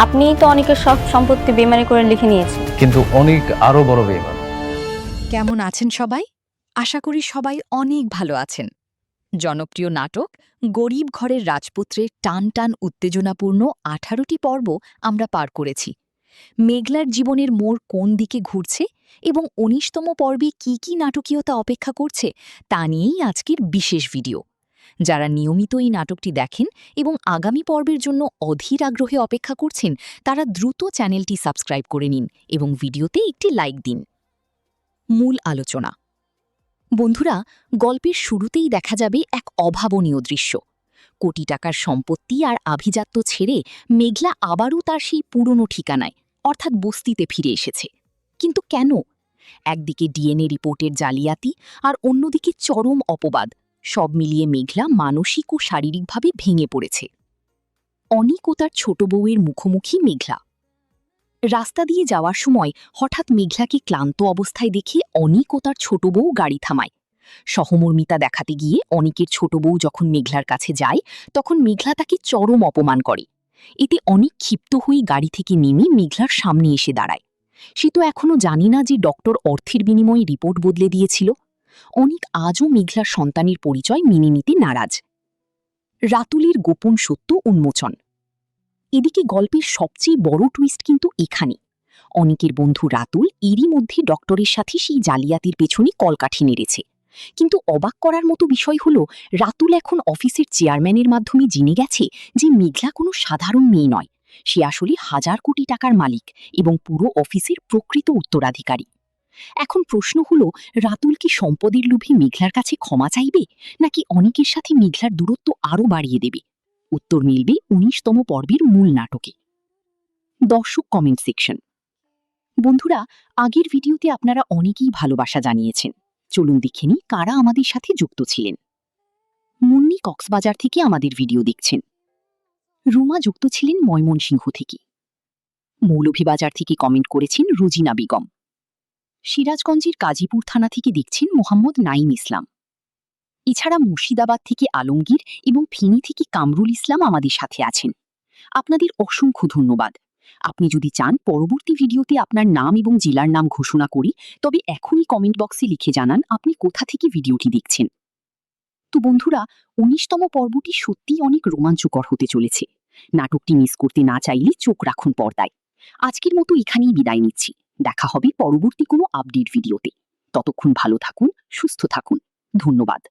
আপনিই তো অনেকের সব সম্পত্তি বেইমানি করে লিখে নিয়েছেন। কিন্তু অনেক আরো বড় বেঈমান। কেমন আছেন সবাই? আশা করি সবাই অনেক ভালো আছেন। জনপ্রিয় নাটক গরিব ঘরের রাজপুত্রের টান টান উত্তেজনাপূর্ণ 18টি পর্ব আমরা পার করেছি। মেঘলার জীবনের মোড় কোন দিকে ঘুরছে এবং 19তম পর্বে কি কি নাটকীয়তা অপেক্ষা করছে তা নিয়েই আজকের বিশেষ ভিডিও। যারা নিয়মিত এই নাটকটি দেখেন এবং আগামী পর্বের জন্য অধীর আগ্রহে অপেক্ষা করছেন তারা দ্রুত চ্যানেলটি সাবস্ক্রাইব করে নিন এবং ভিডিওতে একটি লাইক দিন। মূল আলোচনা। বন্ধুরা, গল্পের শুরুতেই দেখা যাবে এক অভাবনীয় দৃশ্য। কোটি টাকার সম্পত্তি আর আভিজাত্য ছেড়ে মেঘলা আবারও তার সেই পুরনো ঠিকানায় অর্থাৎ বস্তিতে ফিরে এসেছে। কিন্তু কেন? একদিকে ডিএনএ রিপোর্টের জালিয়াতি আর অন্যদিকে চরম অপবাদ, সব মিলিয়ে মেঘলা মানসিক ও শারীরিকভাবে ভেঙে পড়েছে। অনিক ও তার ছোট বউয়ের মুখোমুখি মেঘলা। রাস্তা দিয়ে যাওয়ার সময় হঠাৎ মেঘলাকে ক্লান্ত অবস্থায় দেখে অনিক ও তার ছোট বউ গাড়ি থামায়। সহমর্মিতা দেখাতে গিয়ে অনিকের ছোট বউ যখন মেঘলার কাছে যায় তখন মেঘলা তাকে চরম অপমান করে। এতে অনিক ক্ষিপ্ত হয়ে গাড়ি থেকে নেমে মেঘলার সামনে এসে দাঁড়ায়। সে তো এখনও জানে না যে ডক্টর অর্থের বিনিময়ে রিপোর্ট বদলে দিয়েছিল। অনিক আজও মেঘলার সন্তানের পরিচয় মেনে নিতে নারাজ। রাতুলের গোপন সত্য উন্মোচন। এদিকে গল্পের সবচেয়ে বড় টুইস্ট কিন্তু এখানে। অনিকের বন্ধু রাতুল এরই মধ্যে ডক্টরের সাথে সেই জালিয়াতির পেছনে কলকাঠি নেড়েছে। কিন্তু অবাক করার মতো বিষয় হলো, রাতুল এখন অফিসের চেয়ারম্যানের মাধ্যমে জেনে গেছে যে মেঘলা কোনো সাধারণ মেয়ে নয়, সে আসলে হাজার কোটি টাকার মালিক এবং পুরো অফিসের প্রকৃত উত্তরাধিকারী। এখন প্রশ্ন হলো, রাতুল কি সম্পদের লোভে মেঘলার কাছে ক্ষমা চাইবে, নাকি অনিকের সাথে মেঘলার দূরত্ব আরও বাড়িয়ে দেবে? উত্তর মিলবে 19তম পর্বের মূল নাটকে। দর্শক কমেন্ট সেকশন। বন্ধুরা, আগের ভিডিওতে আপনারা অনেকেই ভালোবাসা জানিয়েছেন। চলুন দেখে নিই কারা আমাদের সাথে যুক্ত ছিলেন। মুন্নি কক্সবাজার থেকে আমাদের ভিডিও দেখছেন। রুমা যুক্ত ছিলেন ময়মনসিংহ থেকে। মৌলভীবাজার থেকে কমেন্ট করেছেন রুজিনা বেগম। সিরাজগঞ্জের কাজীপুর থানা থেকে দেখছেন মোহাম্মদ নাইম ইসলাম। এছাড়া মুর্শিদাবাদ থেকে আলমগীর এবং ফেনী থেকে কামরুল ইসলাম আমাদের সাথে আছেন। আপনাদের অসংখ্য ধন্যবাদ। আপনি যদি চান পরবর্তী ভিডিওতে আপনার নাম এবং জেলার নাম ঘোষণা করি, তবে এখনই কমেন্ট বক্সে লিখে জানান আপনি কোথা থেকে ভিডিওটি দেখছেন। তো বন্ধুরা, 19তম পর্বটি সত্যিই অনেক রোমাঞ্চকর হতে চলেছে। নাটকটি মিস করতে না চাইলে চোখ রাখুন পর্দায়। আজকের মতো এখানেই বিদায় নিচ্ছি। দেখা হবে পরবর্তী কোনো আপডেট ভিডিওতে। ততক্ষণ ভালো থাকুন, সুস্থ থাকুন। ধন্যবাদ।